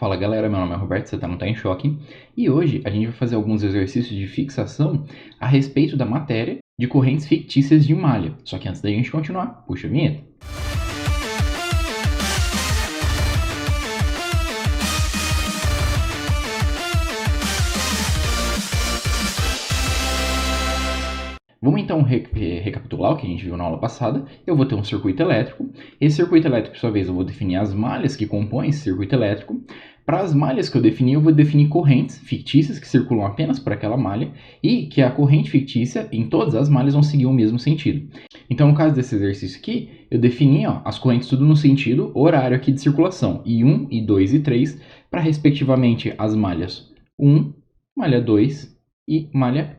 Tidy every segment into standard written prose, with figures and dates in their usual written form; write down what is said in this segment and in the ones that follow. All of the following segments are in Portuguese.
Fala galera, meu nome é Roberto, você não tá em choque. E hoje a gente vai fazer alguns exercícios de fixação a respeito da matéria de correntes fictícias de malha. Só que antes da gente continuar, puxa a vinheta. Vamos então recapitular o que a gente viu na aula passada. Eu vou ter um circuito elétrico. Esse circuito elétrico, por sua vez, eu vou definir as malhas que compõem esse circuito elétrico. Para as malhas que eu defini, eu vou definir correntes fictícias que circulam apenas por aquela malha e que a corrente fictícia em todas as malhas vão seguir o mesmo sentido. Então, no caso desse exercício aqui, eu defini as correntes tudo no sentido horário aqui de circulação, I1, I2 e 3, para respectivamente as malhas 1, malha 2 e malha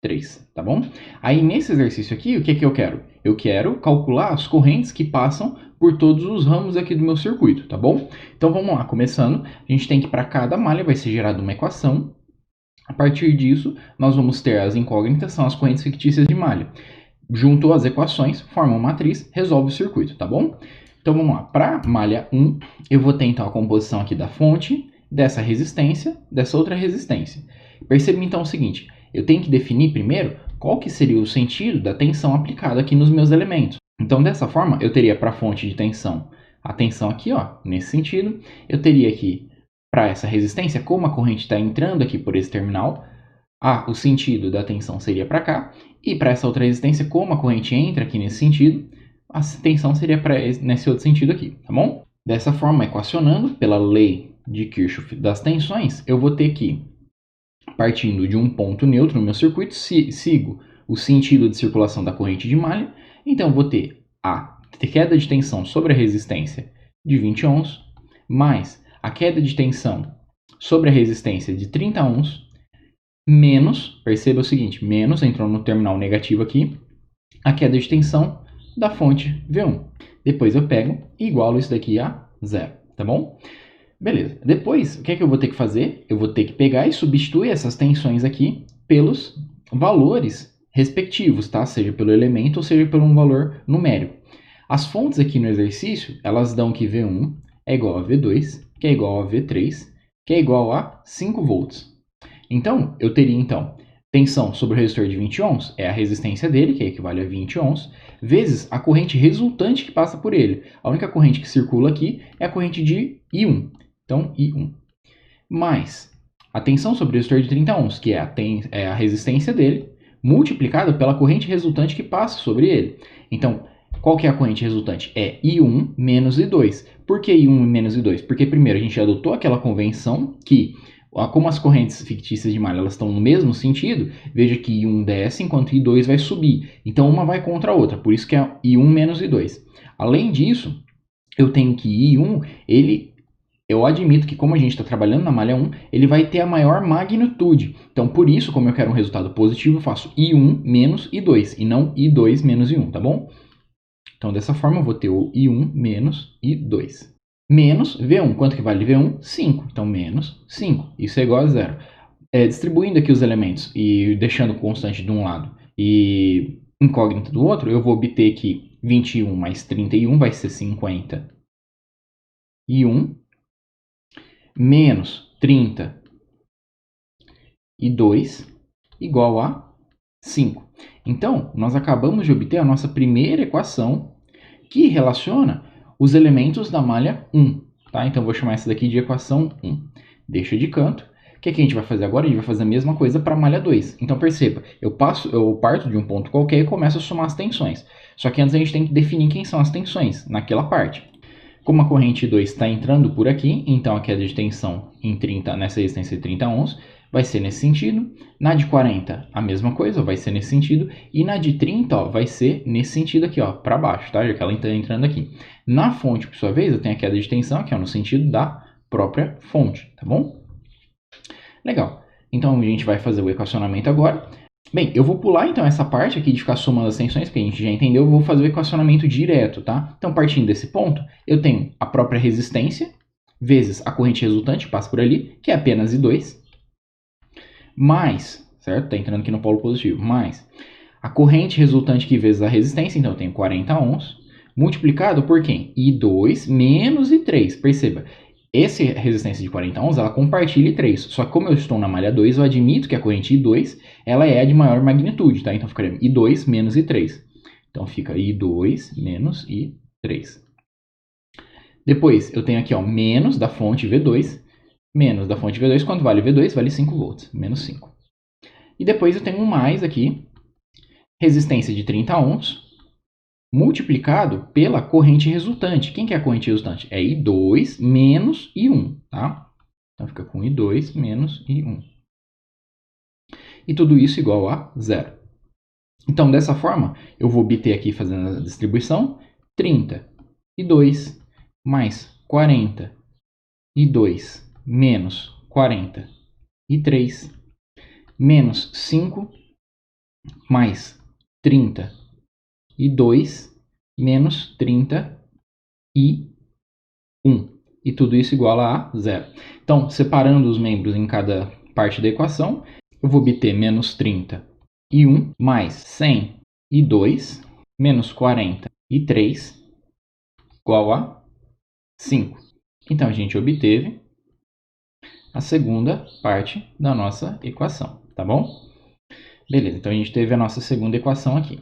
3, tá bom? Aí nesse exercício aqui, o que eu quero? Eu quero calcular as correntes que passam por todos os ramos aqui do meu circuito, tá bom? Então vamos lá, começando, a gente tem que para cada malha vai ser gerada uma equação. A partir disso, nós vamos ter as incógnitas, são as correntes fictícias de malha. Juntou as equações, forma uma matriz, resolve o circuito, tá bom? Então vamos lá, para malha 1, eu vou ter então a composição aqui da fonte, dessa resistência, dessa outra resistência. Perceba então o seguinte, eu tenho que definir primeiro qual que seria o sentido da tensão aplicada aqui nos meus elementos. Então, dessa forma, eu teria para a fonte de tensão a tensão aqui, nesse sentido. Eu teria aqui, para essa resistência, como a corrente está entrando aqui por esse terminal, o sentido da tensão seria para cá. E para essa outra resistência, como a corrente entra aqui nesse sentido, a tensão seria nesse outro sentido aqui, tá bom? Dessa forma, equacionando pela lei de Kirchhoff das tensões, eu vou ter que, partindo de um ponto neutro no meu circuito, sigo o sentido de circulação da corrente de malha. Então, vou ter a queda de tensão sobre a resistência de 20 ohms, mais a queda de tensão sobre a resistência de 30 ohms, menos, perceba o seguinte, menos, entrou no terminal negativo aqui, a queda de tensão da fonte V1. Depois eu pego e igualo isso daqui a zero, tá bom? Beleza. Depois, o que é que eu vou ter que fazer? Eu vou ter que pegar e substituir essas tensões aqui pelos valores respectivos, tá? Seja pelo elemento ou seja por um valor numérico. As fontes aqui no exercício, elas dão que V1 é igual a V2, que é igual a V3, que é igual a 5 volts. Então, eu teria, tensão sobre o resistor de 20 ohms, é a resistência dele, que equivale a 20 ohms, vezes a corrente resultante que passa por ele. A única corrente que circula aqui é a corrente de I1. Então, I1. Mais a tensão sobre o resistor de 30 ohms, que é a resistência dele, multiplicada pela corrente resultante que passa sobre ele. Então, qual que é a corrente resultante? É I1 menos I2. Por que I1 menos I2? Porque primeiro a gente adotou aquela convenção que, como as correntes fictícias de malha elas estão no mesmo sentido, veja que I1 desce enquanto I2 vai subir. Então, uma vai contra a outra, por isso que é I1 menos I2. Além disso, eu tenho que I1, eu admito que como a gente está trabalhando na malha 1, ele vai ter a maior magnitude. Então, por isso, como eu quero um resultado positivo, eu faço I1 menos I2, e não I2 menos I1, tá bom? Então, dessa forma, eu vou ter o I1 menos I2. Menos V1. Quanto que vale V1? 5. Então, menos 5. Isso é igual a zero. Distribuindo aqui os elementos e deixando constante de um lado e incógnita do outro, eu vou obter que 21 mais 31 vai ser 50. I1 menos 30 e 2 igual a 5. Então, nós acabamos de obter a nossa primeira equação que relaciona os elementos da malha 1. Tá? Então, eu vou chamar essa daqui de equação 1. Deixa de canto. O que a gente vai fazer agora? A gente vai fazer a mesma coisa para a malha 2. Então, perceba, eu parto de um ponto qualquer e começo a somar as tensões. Só que antes a gente tem que definir quem são as tensões naquela parte. Como a corrente 2 está entrando por aqui, então a queda de tensão nessa resistência de 30 ohms vai ser nesse sentido. Na de 40, a mesma coisa, vai ser nesse sentido. E na de 30, vai ser nesse sentido aqui, para baixo, tá? Já que ela está entrando aqui. Na fonte, por sua vez, eu tenho a queda de tensão aqui, no sentido da própria fonte, tá bom? Legal. Então, a gente vai fazer o equacionamento agora. Bem, eu vou pular então essa parte aqui de ficar somando as tensões, que a gente já entendeu, eu vou fazer o equacionamento direto, tá? Então, partindo desse ponto, eu tenho a própria resistência, vezes a corrente resultante, que passa por ali, que é apenas I2, mais, certo? Tá entrando aqui no polo positivo, mais a corrente resultante que vezes a resistência, então eu tenho 40 ohms, multiplicado por quem? I2 menos I3, perceba, Essa resistência de 40 ohms, ela compartilha I3. Só que como eu estou na malha 2, eu admito que a corrente I2, ela é de maior magnitude, tá? Então ficaria I2 menos I3. Então fica I2 menos I3. Depois, eu tenho aqui, ó, menos da fonte V2, menos da fonte V2, quanto vale V2? Vale 5 volts, menos 5. E depois eu tenho um mais aqui, resistência de 30 ohms, multiplicado pela corrente resultante. Quem que é a corrente resultante? É I2 menos I1, tá? Então fica com I2 menos I1. E tudo isso igual a zero. Então, dessa forma, eu vou obter aqui, fazendo a distribuição, 30 I2 mais 40 I2 menos 40 I3 menos 5 mais 30 I2 menos 30 I1. E tudo isso igual a zero. Então, separando os membros em cada parte da equação, eu vou obter menos 30 I1 mais 100 I2 menos 40 I3 igual a 5. Então, a gente obteve a segunda parte da nossa equação, tá bom? Beleza, então a gente teve a nossa segunda equação aqui.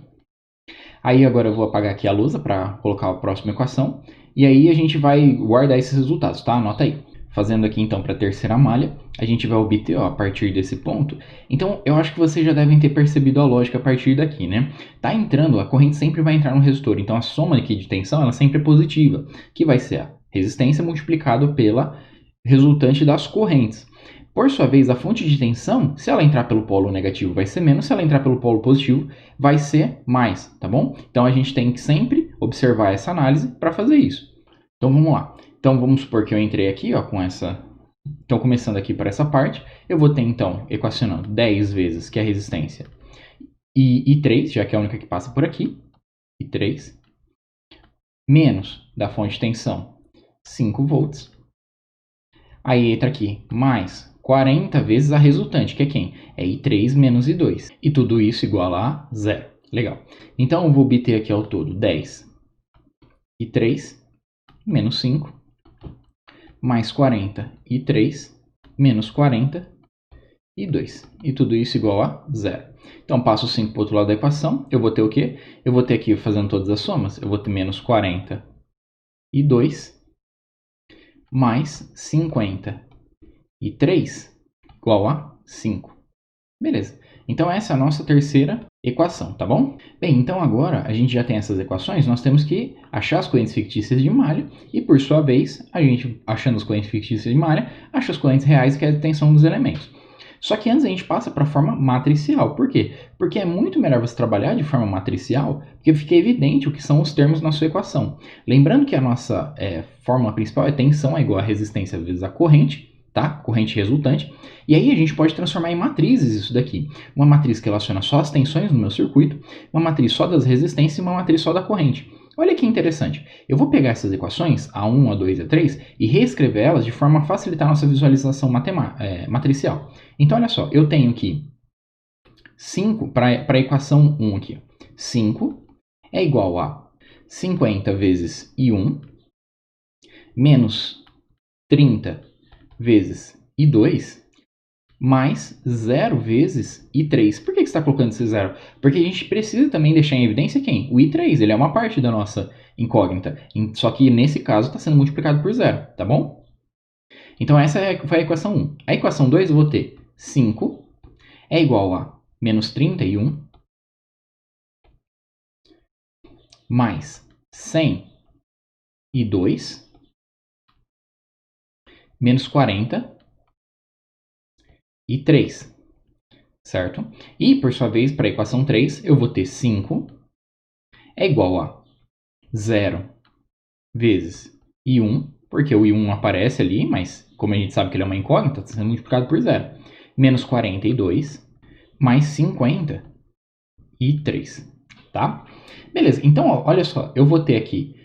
Aí agora eu vou apagar aqui a lousa para colocar a próxima equação. E aí a gente vai guardar esses resultados, tá? Anota aí. Fazendo aqui então para a terceira malha, a gente vai obter, ó, a partir desse ponto. Então eu acho que vocês já devem ter percebido a lógica a partir daqui, né? Tá entrando, a corrente sempre vai entrar no resistor. Então a soma aqui de tensão ela sempre é positiva, que vai ser a resistência multiplicado pela resultante das correntes. Por sua vez, a fonte de tensão, se ela entrar pelo polo negativo, vai ser menos, se ela entrar pelo polo positivo, vai ser mais, tá bom? Então, a gente tem que sempre observar essa análise para fazer isso. Então, vamos lá. Então, vamos supor que eu entrei aqui, ó, com essa... Então, começando aqui por essa parte, eu vou ter, então, equacionando 10 vezes, que é a resistência, e I3, já que é a única que passa por aqui, I3, menos da fonte de tensão, 5 volts. Aí entra aqui, mais 40 vezes a resultante, que é quem? É I3 menos I2. E tudo isso igual a zero. Legal. Então, eu vou obter aqui ao todo 10 I3 menos 5, mais 40 I3 menos 40 I2. E tudo isso igual a zero. Então, passo 5 para o outro lado da equação. Eu vou ter o quê? Eu vou ter aqui, fazendo todas as somas, eu vou ter menos 40 I2 mais 50 I3 igual a 5. Beleza. Então, essa é a nossa terceira equação, tá bom? Bem, então agora a gente já tem essas equações, nós temos que achar as correntes fictícias de malha e, por sua vez, a gente, achando as correntes fictícias de malha, acha as correntes reais, que é a tensão dos elementos. Só que antes a gente passa para a forma matricial. Por quê? Porque é muito melhor você trabalhar de forma matricial, porque fica evidente o que são os termos na sua equação. Lembrando que a nossa fórmula principal é tensão é igual a resistência vezes a corrente, tá? Corrente resultante. E aí a gente pode transformar em matrizes isso daqui. Uma matriz que relaciona só as tensões no meu circuito, uma matriz só das resistências e uma matriz só da corrente. Olha que interessante. Eu vou pegar essas equações, A1, A2 e A3, e reescrever elas de forma a facilitar a nossa visualização matricial. Então, olha só, eu tenho aqui 5 para a equação 1 aqui. 5 é igual a 50 vezes I1 menos 30 vezes I2 mais 0 vezes I3. Por que você está colocando esse 0? Porque a gente precisa também deixar em evidência quem? O I3, ele é uma parte da nossa incógnita. Só que nesse caso está sendo multiplicado por 0, tá bom? Então essa foi a equação 1. A equação 2 eu vou ter 5 é igual a menos 31 mais 100 I2 menos 40 e 3, certo? E, por sua vez, para a equação 3, eu vou ter 5 é igual a 0 vezes I1, porque o I1 aparece ali, mas como a gente sabe que ele é uma incógnita, está sendo multiplicado por 0. Menos 42 mais 50 e 3, tá? Beleza, então ó, olha só, eu vou ter aqui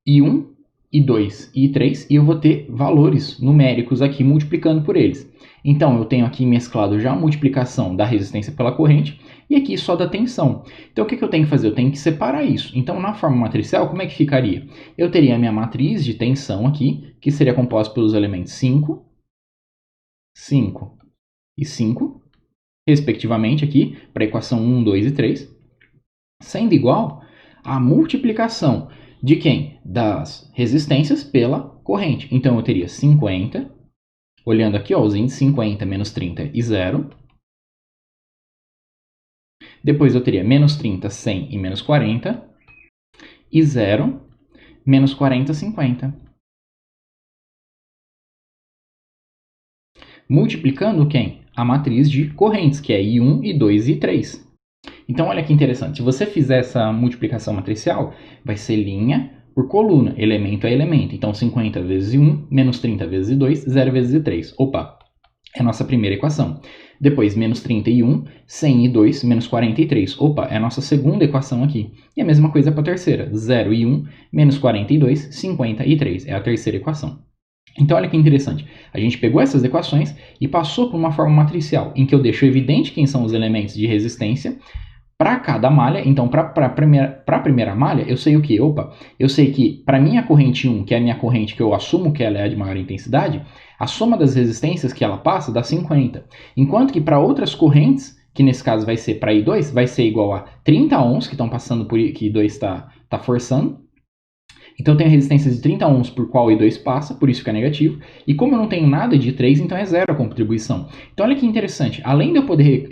I1 I2 e I3 e eu vou ter valores numéricos aqui multiplicando por eles. Então, eu tenho aqui mesclado já a multiplicação da resistência pela corrente e aqui só da tensão. Então, o que eu tenho que fazer? Eu tenho que separar isso. Então, na forma matricial, como é que ficaria? Eu teria a minha matriz de tensão aqui, que seria composta pelos elementos 5, 5 e 5, respectivamente aqui, para a equação 1, 2 e 3, sendo igual à multiplicação de quem? Das resistências pela corrente. Então, eu teria 50, olhando aqui, ó, os índices 50 menos 30 e 0. Depois eu teria menos 30, 100 e menos 40. E 0, menos 40, 50. Multiplicando quem? A matriz de correntes, que é I1, I2 e I3. Então, olha que interessante. Se você fizer essa multiplicação matricial, vai ser linha por coluna, elemento a elemento. Então, 50 vezes I1, menos 30 vezes I2, 0 vezes I3. Opa, é a nossa primeira equação. Depois, menos 30 e 1, 100 e 2, menos 43. Opa, é a nossa segunda equação aqui. E a mesma coisa para a terceira. 0 e 1, menos 42, 53. É a terceira equação. Então, olha que interessante. A gente pegou essas equações e passou para uma forma matricial, em que eu deixo evidente quem são os elementos de resistência para cada malha. Então, para a primeira malha, eu sei o quê? Opa, eu sei que para a minha corrente 1, que é a minha corrente que eu assumo que ela é a de maior intensidade, a soma das resistências que ela passa dá 50. Enquanto que para outras correntes, que nesse caso vai ser para I2, vai ser igual a 30 ohms, que estão passando por que I2 está forçando. Então, eu tenho resistência de 30 ohms por qual I2 passa, por isso fica negativo. E como eu não tenho nada de 3, então é zero a contribuição. Então, olha que interessante. Além de eu poder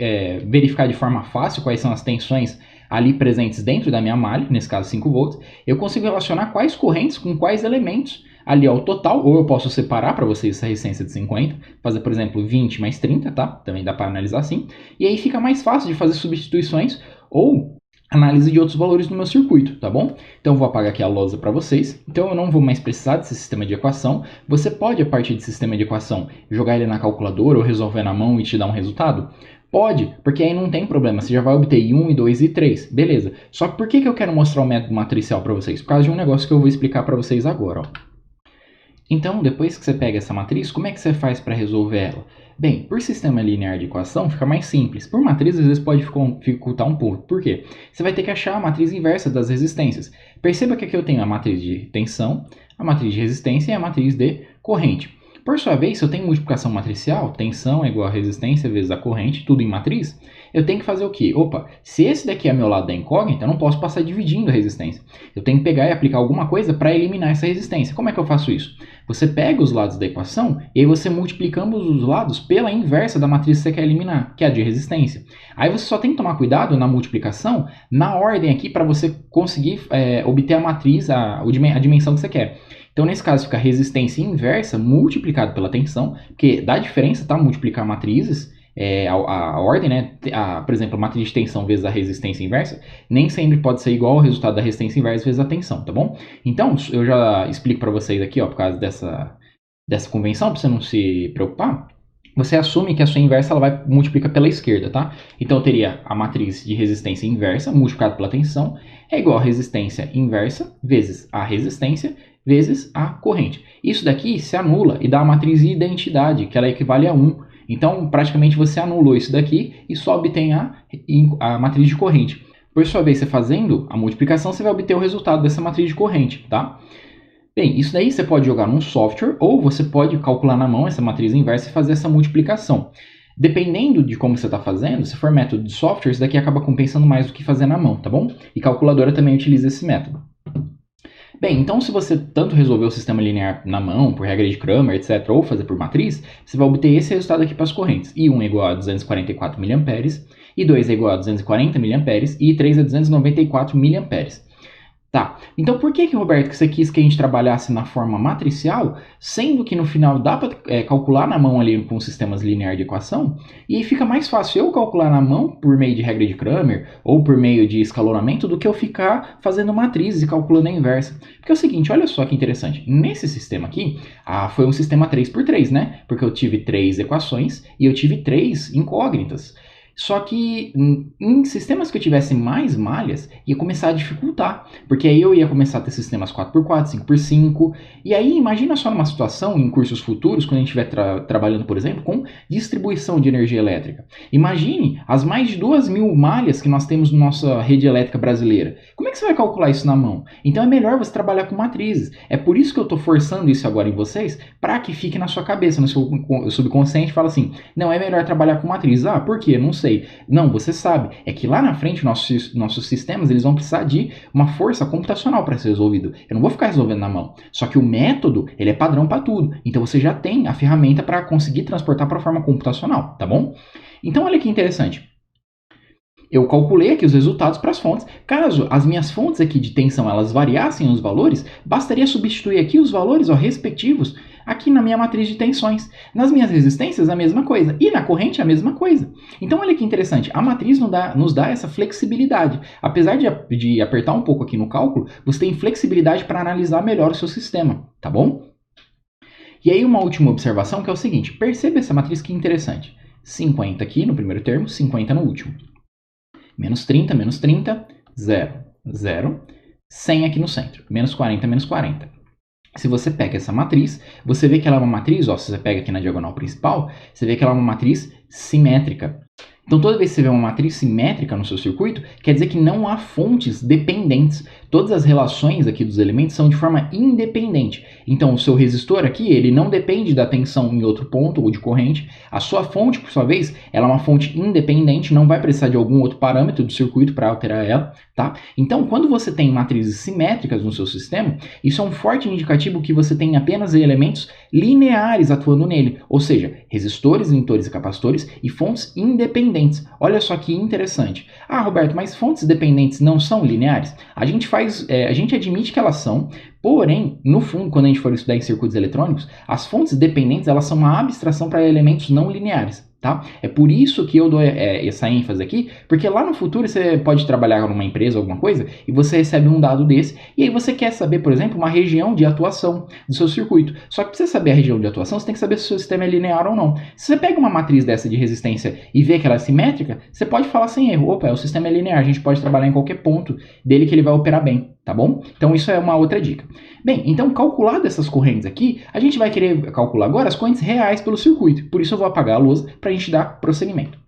verificar de forma fácil quais são as tensões ali presentes dentro da minha malha, nesse caso 5 volts, eu consigo relacionar quais correntes com quais elementos ali ao total, ou eu posso separar para vocês essa resistência de 50, fazer, por exemplo, 20 mais 30, tá? Também dá para analisar assim. E aí fica mais fácil de fazer substituições ou análise de outros valores no meu circuito, tá bom? Então eu vou apagar aqui a lousa para vocês. Então eu não vou mais precisar desse sistema de equação. Você pode, a partir desse sistema de equação, jogar ele na calculadora ou resolver na mão e te dar um resultado? Pode, porque aí não tem problema, você já vai obter I1, I2 e I3, beleza. Só que por que eu quero mostrar o método matricial para vocês? Por causa de um negócio que eu vou explicar para vocês agora, ó. Então, depois que você pega essa matriz, como é que você faz para resolver ela? Bem, por sistema linear de equação fica mais simples. Por matriz, às vezes pode dificultar um pouco. Por quê? Você vai ter que achar a matriz inversa das resistências. Perceba que aqui eu tenho a matriz de tensão, a matriz de resistência e a matriz de corrente. Por sua vez, se eu tenho multiplicação matricial, tensão é igual a resistência vezes a corrente, tudo em matriz, eu tenho que fazer o quê? Opa, se esse daqui é meu lado da incógnita, eu não posso passar dividindo a resistência. Eu tenho que pegar e aplicar alguma coisa para eliminar essa resistência. Como é que eu faço isso? Você pega os lados da equação e aí você multiplica ambos os lados pela inversa da matriz que você quer eliminar, que é a de resistência. Aí você só tem que tomar cuidado na multiplicação, na ordem aqui, para você conseguir obter a matriz, a dimensão que você quer. Então, nesse caso, fica a resistência inversa multiplicado pela tensão, porque dá diferença, tá? Multiplicar matrizes, a ordem, né? Por exemplo, a matriz de tensão vezes a resistência inversa, nem sempre pode ser igual ao resultado da resistência inversa vezes a tensão, tá bom? Então, eu já explico para vocês aqui, ó, por causa dessa convenção, para você não se preocupar. Você assume que a sua inversa ela vai multiplicar pela esquerda, tá? Então, eu teria a matriz de resistência inversa multiplicado pela tensão é igual a resistência inversa vezes a resistência vezes a corrente. Isso daqui se anula e dá a matriz de identidade, que ela equivale a 1. Então, praticamente você anulou isso daqui e só obtém a matriz de corrente. Por sua vez, você fazendo a multiplicação, você vai obter o resultado dessa matriz de corrente, tá? Bem, isso daí você pode jogar num software ou você pode calcular na mão essa matriz inversa e fazer essa multiplicação. Dependendo de como você está fazendo, se for método de software, isso daqui acaba compensando mais do que fazer na mão, tá bom? E calculadora também utiliza esse método. Bem, então se você tanto resolver o sistema linear na mão, por regra de Cramer, etc., ou fazer por matriz, você vai obter esse resultado aqui para as correntes. I1 é igual a 244 mA, I2 é igual a 240 mA e I3 é 294 mA. Tá, então por que, Roberto, que você quis que a gente trabalhasse na forma matricial, sendo que no final dá para calcular na mão ali com sistemas lineares de equação, e aí fica mais fácil eu calcular na mão por meio de regra de Cramer ou por meio de escalonamento do que eu ficar fazendo matrizes e calculando a inversa. Porque é o seguinte, olha só que interessante, nesse sistema aqui, foi um sistema 3x3, né? Porque eu tive 3 equações e eu tive 3 incógnitas. Só que em sistemas que eu tivesse mais malhas, ia começar a dificultar, porque aí eu ia começar a ter sistemas 4x4, 5x5, e aí imagina só numa situação, em cursos futuros, quando a gente estiver trabalhando, por exemplo, com distribuição de energia elétrica. Imagine as mais de 2.000 malhas que nós temos na nossa rede elétrica brasileira. Como é que você vai calcular isso na mão? Então é melhor você trabalhar com matrizes. É por isso que eu estou forçando isso agora em vocês, para que fique na sua cabeça, no seu subconsciente, fala assim, não, é melhor trabalhar com matrizes. Ah, por quê? Não sei. Não, você sabe. É que lá na frente, nossos sistemas, eles vão precisar de uma força computacional para ser resolvido. Eu não vou ficar resolvendo na mão. Só que o método, ele é padrão para tudo. Então você já tem a ferramenta para conseguir transportar para a forma computacional, tá bom? Então olha que interessante. Eu calculei aqui os resultados para as fontes. Caso as minhas fontes aqui de tensão elas variassem os valores, bastaria substituir aqui os valores respectivos aqui na minha matriz de tensões. Nas minhas resistências, a mesma coisa. E na corrente, a mesma coisa. Então, olha que interessante. A matriz nos dá essa flexibilidade. Apesar de apertar um pouco aqui no cálculo, você tem flexibilidade para analisar melhor o seu sistema, tá bom? E aí, uma última observação que é o seguinte. Perceba essa matriz que interessante. 50 aqui no primeiro termo, 50 no último. Menos 30, 0, 0. 100 aqui no centro. Menos 40, menos 40. Se você pega essa matriz, você vê que ela é uma matriz, se você pega aqui na diagonal principal, você vê que ela é uma matriz simétrica. Então, toda vez que você vê uma matriz simétrica no seu circuito, quer dizer que não há fontes dependentes. Todas as relações aqui dos elementos são de forma independente. Então, o seu resistor aqui, ele não depende da tensão em outro ponto ou de corrente. A sua fonte, por sua vez, ela é uma fonte independente, não vai precisar de algum outro parâmetro do circuito para alterar ela, tá? Então, quando você tem matrizes simétricas no seu sistema, isso é um forte indicativo que você tem apenas elementos lineares atuando nele, ou seja, resistores, indutores e capacitores e fontes independentes. Olha só que interessante. Ah, Roberto, mas fontes dependentes não são lineares? A gente admite que elas são, porém, no fundo, quando a gente for estudar em circuitos eletrônicos, as fontes dependentes elas são uma abstração para elementos não lineares. Tá? É por isso que eu dou essa ênfase aqui, porque lá no futuro você pode trabalhar numa empresa, alguma coisa, e você recebe um dado desse, e aí você quer saber, por exemplo, uma região de atuação do seu circuito. Só que para você saber a região de atuação, você tem que saber se o seu sistema é linear ou não. Se você pega uma matriz dessa de resistência e vê que ela é simétrica, você pode falar sem erro, opa, o sistema é linear, a gente pode trabalhar em qualquer ponto dele que ele vai operar bem. Tá bom? Então isso é uma outra dica. Bem, então calculado essas correntes aqui, a gente vai querer calcular agora as correntes reais pelo circuito. Por isso eu vou apagar a luz para a gente dar prosseguimento.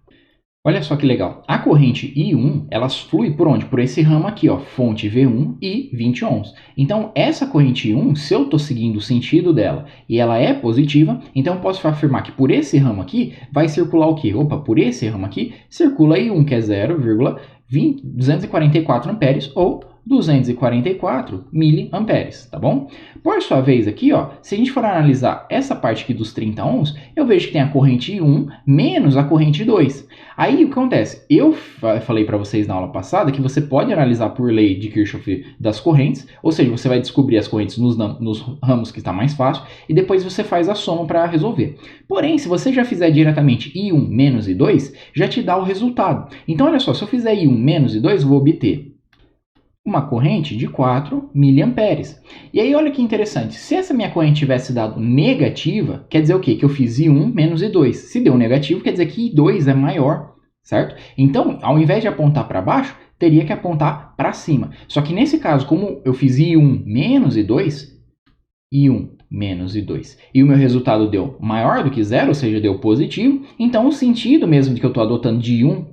Olha só que legal. A corrente I1, ela flui por onde? Por esse ramo aqui, ó, fonte V1 e 20 ohms. Então essa corrente I1, se eu estou seguindo o sentido dela e ela é positiva, então eu posso afirmar que por esse ramo aqui vai circular o quê? Opa, por esse ramo aqui circula I1, que é 0,244 amperes ou 244 miliamperes, tá bom? Por sua vez aqui, ó, se a gente for analisar essa parte aqui dos 30 ohms, eu vejo que tem a corrente 1 menos a corrente 2. Aí o que acontece? Eu falei para vocês na aula passada que você pode analisar por lei de Kirchhoff das correntes, ou seja, você vai descobrir as correntes nos ramos que está mais fácil e depois você faz a soma para resolver. Porém, se você já fizer diretamente I1 menos I2, já te dá o resultado. Então, olha só, se eu fizer I1 menos I2, eu vou obter uma corrente de 4 miliamperes. E aí, olha que interessante. Se essa minha corrente tivesse dado negativa, quer dizer o quê? Que eu fiz I1 menos I2. Se deu negativo, quer dizer que I2 é maior, certo? Então, ao invés de apontar para baixo, teria que apontar para cima. Só que nesse caso, como eu fiz I1 menos I2 menos I2, e o meu resultado deu maior do que zero, ou seja, deu positivo, então o sentido mesmo de que eu estou adotando de I1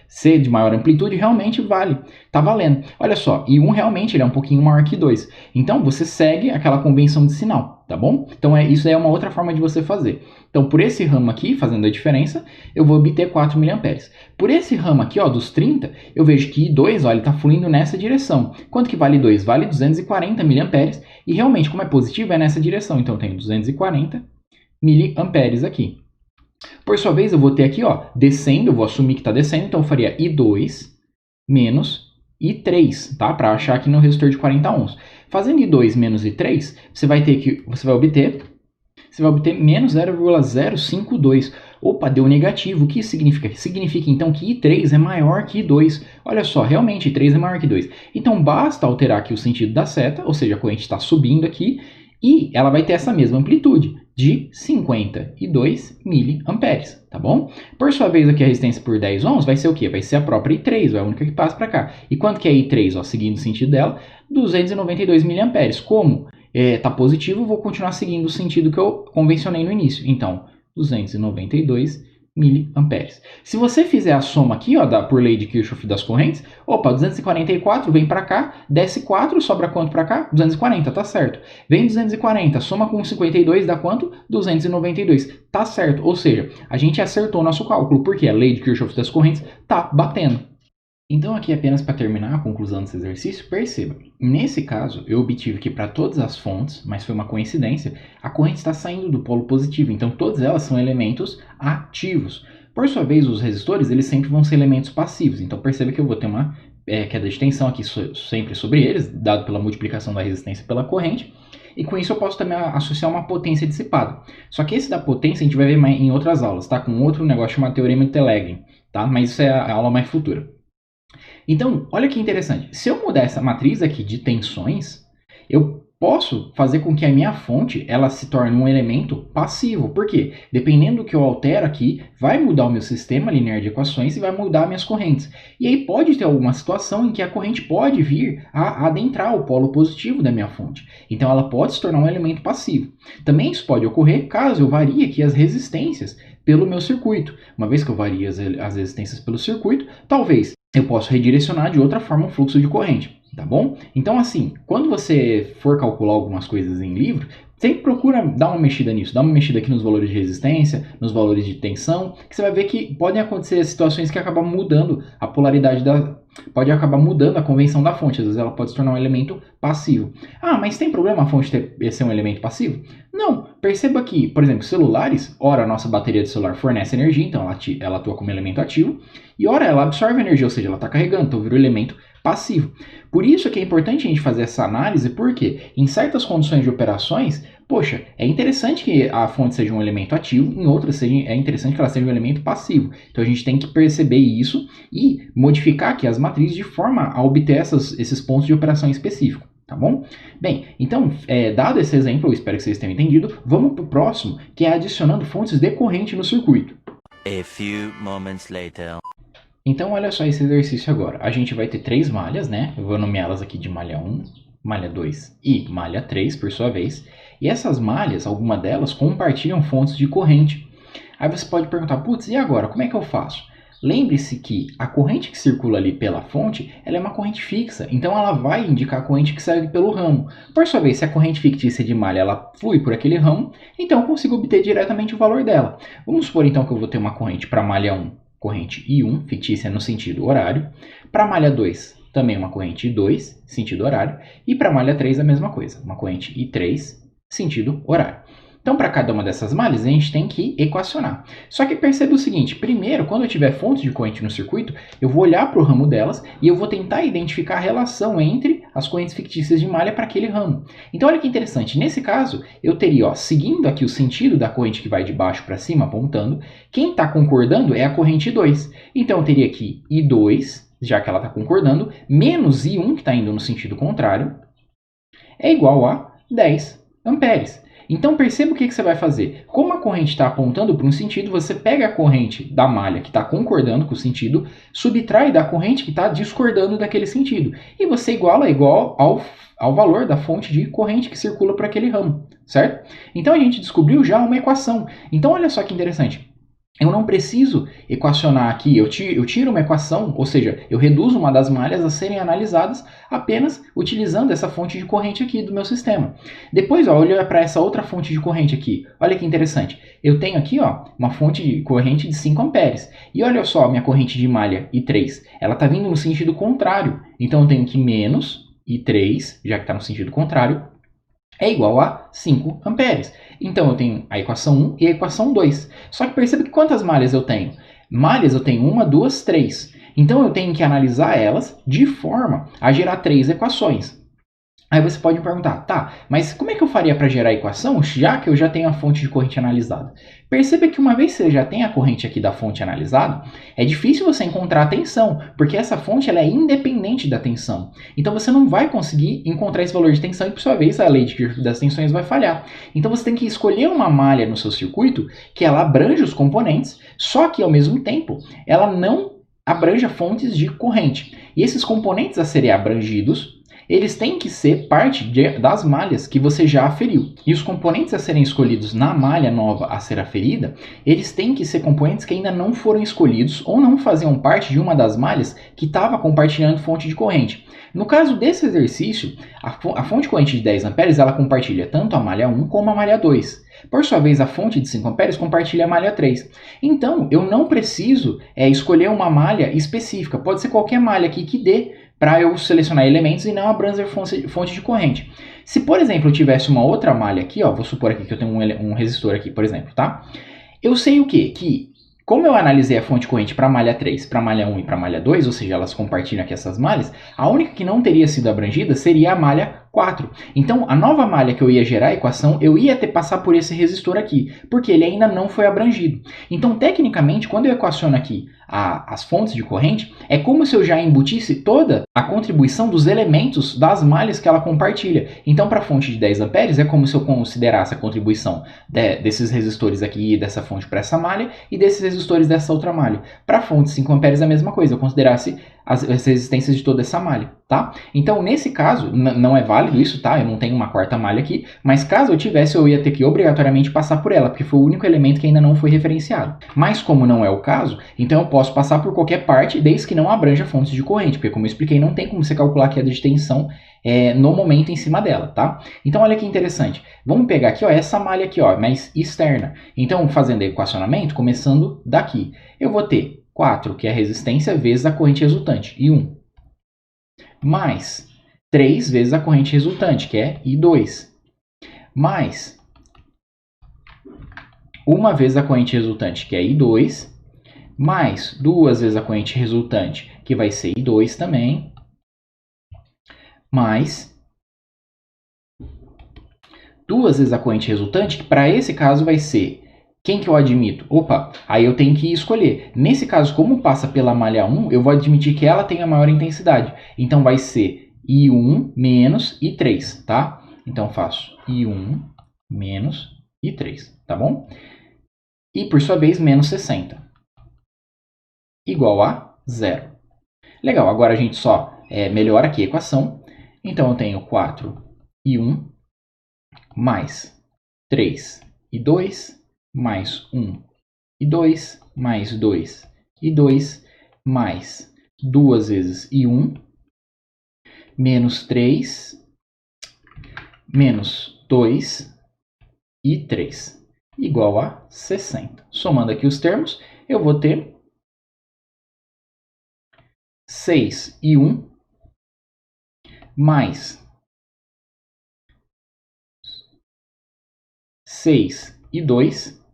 ser de maior amplitude realmente vale, tá valendo. Olha só, I1 realmente ele é um pouquinho maior que 2, então você segue aquela convenção de sinal, tá bom? Então isso é uma outra forma de você fazer. Então por esse ramo aqui, fazendo a diferença, eu vou obter 4 miliamperes. Por esse ramo aqui, ó, dos 30, eu vejo que I2, ó, ele está fluindo nessa direção. Quanto que vale I2? Vale 240 miliamperes, e realmente, como é positivo, é nessa direção. Então eu tenho 240 miliamperes aqui. Por sua vez, eu vou ter aqui, ó, descendo, eu vou assumir que está descendo, então eu faria I2 menos I3, tá? Para achar aqui no resistor de 40 ohms. Fazendo I2 menos I3, você vai obter menos 0,052. Opa, deu negativo. O que isso significa? Significa então que I3 é maior que I2. Olha só, realmente I3 é maior que I2. Então basta alterar aqui o sentido da seta, ou seja, a corrente está subindo aqui, E ela vai ter essa mesma amplitude de 52 miliamperes, tá bom? Por sua vez, aqui a resistência por 10 ohms vai ser o quê? Vai ser a própria I3, vai a única que passa para cá. E quanto que é a I3? Ó, seguindo o sentido dela, 292 miliamperes. Como está positivo, eu vou continuar seguindo o sentido que eu convencionei no início. Então, 292 miliamperes. Se você fizer a soma aqui, ó, por lei de Kirchhoff das correntes, opa, 244 vem para cá, desce 4, sobra quanto para cá? 240, tá certo. Vem 240, soma com 52, dá quanto? 292, tá certo. Ou seja, a gente acertou o nosso cálculo, porque a lei de Kirchhoff das correntes tá batendo. Então aqui apenas para terminar a conclusão desse exercício, perceba, nesse caso eu obtive que para todas as fontes, mas foi uma coincidência, a corrente está saindo do polo positivo, então todas elas são elementos ativos. Por sua vez, os resistores eles sempre vão ser elementos passivos, então perceba que eu vou ter uma queda de tensão aqui sempre sobre eles, dado pela multiplicação da resistência pela corrente, e com isso eu posso também associar uma potência dissipada. Só que esse da potência a gente vai ver em outras aulas, tá? Com outro negócio chamado teorema de Telegin, tá? Mas isso é a aula mais futura. Então, olha que interessante. Se eu mudar essa matriz aqui de tensões, eu posso fazer com que a minha fonte ela se torne um elemento passivo. Por quê? Dependendo do que eu altero aqui, vai mudar o meu sistema linear de equações e vai mudar minhas correntes. E aí pode ter alguma situação em que a corrente pode vir a adentrar o polo positivo da minha fonte. Então ela pode se tornar um elemento passivo. Também isso pode ocorrer caso eu varie aqui as resistências pelo meu circuito. Uma vez que eu varie as resistências pelo circuito, talvez eu posso redirecionar de outra forma o fluxo de corrente, tá bom? Então, assim, quando você for calcular algumas coisas em livro, sempre procura dar uma mexida nisso, dá uma mexida aqui nos valores de resistência, nos valores de tensão, que você vai ver que podem acontecer situações que acabam mudando a polaridade pode acabar mudando a convenção da fonte, às vezes ela pode se tornar um elemento passivo. Ah, mas tem problema a fonte ser um elemento passivo? Não, perceba que, por exemplo, celulares, ora a nossa bateria de celular fornece energia, então ela atua como elemento ativo, e ora ela absorve energia, ou seja, ela está carregando, então vira um elemento passivo. Por isso que é importante a gente fazer essa análise, porque em certas condições de operações, poxa, é interessante que a fonte seja um elemento ativo, em outras é interessante que ela seja um elemento passivo. Então a gente tem que perceber isso e modificar aqui as matrizes de forma a obter esses pontos de operação específicos. Tá bom? Bem, então, dado esse exemplo, eu espero que vocês tenham entendido, vamos para o próximo, que é adicionando fontes de corrente no circuito. A few moments later. Então, olha só esse exercício agora. A gente vai ter 3 malhas, né? Eu vou nomeá-las aqui de malha 1, malha 2 e malha 3, por sua vez. E essas malhas, alguma delas, compartilham fontes de corrente. Aí você pode perguntar, putz, e agora? Como é que eu faço? Lembre-se que a corrente que circula ali pela fonte, ela é uma corrente fixa, então ela vai indicar a corrente que segue pelo ramo. Por sua vez, se a corrente fictícia de malha ela flui por aquele ramo, então eu consigo obter diretamente o valor dela. Vamos supor então que eu vou ter uma corrente para malha 1, corrente I1, fictícia no sentido horário, para malha 2, também uma corrente I2, sentido horário, e para malha 3 a mesma coisa, uma corrente I3, sentido horário. Então, para cada uma dessas malhas, a gente tem que equacionar. Só que perceba o seguinte, primeiro, quando eu tiver fontes de corrente no circuito, eu vou olhar para o ramo delas e eu vou tentar identificar a relação entre as correntes fictícias de malha para aquele ramo. Então, olha que interessante, nesse caso, eu teria, seguindo aqui o sentido da corrente que vai de baixo para cima, apontando, quem está concordando é a corrente I2. Então, eu teria aqui I2, já que ela está concordando, menos I1, que está indo no sentido contrário, é igual a 10 amperes. Então perceba o que você vai fazer. Como a corrente está apontando para um sentido, você pega a corrente da malha que está concordando com o sentido, subtrai da corrente que está discordando daquele sentido. E você iguala ao valor da fonte de corrente que circula por aquele ramo, certo? Então a gente descobriu já uma equação. Então olha só que interessante. Eu não preciso equacionar aqui, eu tiro uma equação, ou seja, eu reduzo uma das malhas a serem analisadas apenas utilizando essa fonte de corrente aqui do meu sistema. Depois, olha para essa outra fonte de corrente aqui. Olha que interessante. Eu tenho aqui uma fonte de corrente de 5 amperes. E olha só, minha corrente de malha I3, ela está vindo no sentido contrário. Então eu tenho que menos I3, já que está no sentido contrário, é igual a 5 amperes. Então eu tenho a equação 1 e a equação 2. Só que perceba que quantas malhas eu tenho? Malhas eu tenho 1, 2, 3. Então eu tenho que analisar elas de forma a gerar 3 equações. Aí você pode me perguntar, tá, mas como é que eu faria para gerar a equação, já que eu já tenho a fonte de corrente analisada? Perceba que uma vez que você já tem a corrente aqui da fonte analisada, é difícil você encontrar a tensão, porque essa fonte ela é independente da tensão. Então você não vai conseguir encontrar esse valor de tensão e, por sua vez, a lei de Kirchhoff das tensões vai falhar. Então você tem que escolher uma malha no seu circuito que ela abrange os componentes, só que, ao mesmo tempo, ela não abranja fontes de corrente. E esses componentes a serem abrangidos, eles têm que ser parte das malhas que você já aferiu. E os componentes a serem escolhidos na malha nova a ser aferida, eles têm que ser componentes que ainda não foram escolhidos ou não faziam parte de uma das malhas que estava compartilhando fonte de corrente. No caso desse exercício, a fonte de corrente de 10 amperes ela compartilha tanto a malha 1 como a malha 2. Por sua vez, a fonte de 5 amperes compartilha a malha 3. Então, eu não preciso escolher uma malha específica. Pode ser qualquer malha aqui que dê para eu selecionar elementos e não abranger fonte de corrente. Se, por exemplo, eu tivesse uma outra malha aqui, ó, vou supor aqui que eu tenho um resistor aqui, por exemplo, tá? Eu sei o quê? Que, como eu analisei a fonte de corrente para a malha 3, para a malha 1 e para a malha 2, ou seja, elas compartilham aqui essas malhas, a única que não teria sido abrangida seria a malha 4. Então, a nova malha que eu ia gerar a equação, eu ia ter que passar por esse resistor aqui, porque ele ainda não foi abrangido. Então, tecnicamente, quando eu equaciono aqui as fontes de corrente, é como se eu já embutisse toda a contribuição dos elementos das malhas que ela compartilha. Então, para a fonte de 10 amperes, é como se eu considerasse a contribuição desses resistores aqui, dessa fonte para essa malha, e desses resistores dessa outra malha. Para a fonte de 5 amperes, é a mesma coisa, eu considerasse as resistências de toda essa malha, tá? Então, nesse caso, não é válido isso, tá? Eu não tenho uma quarta malha aqui, mas caso eu tivesse, eu ia ter que obrigatoriamente passar por ela, porque foi o único elemento que ainda não foi referenciado. Mas como não é o caso, então eu posso passar por qualquer parte, desde que não abranja fontes de corrente, porque como eu expliquei, não tem como você calcular a queda de tensão no momento em cima dela, tá? Então, olha que interessante. Vamos pegar aqui, ó, essa malha aqui, ó, mais externa. Então, fazendo equacionamento, começando daqui, eu vou ter 4, que é a resistência, vezes a corrente resultante, I1. Mais 3 vezes a corrente resultante, que é I2. Mais 1 vez a corrente resultante, que é I2. Mais 2 vezes a corrente resultante, que vai ser I2 também. Mais 2 vezes a corrente resultante, que para esse caso vai ser... Quem que eu admito? Opa, aí eu tenho que escolher. Nesse caso, como passa pela malha 1, eu vou admitir que ela tem a maior intensidade. Então, vai ser I1 menos I3, tá? Então, faço I1 menos I3, tá bom? E, por sua vez, menos 60. Igual a 0. Legal, agora a gente só melhora aqui a equação. Então, eu tenho 4I1 mais 3I2 mais 1 e 2, mais 2 e 2, mais 2 vezes I1, menos 3, menos 2 e 3, igual a 60. Somando aqui os termos, eu vou ter 6 I1 mais 6 e 2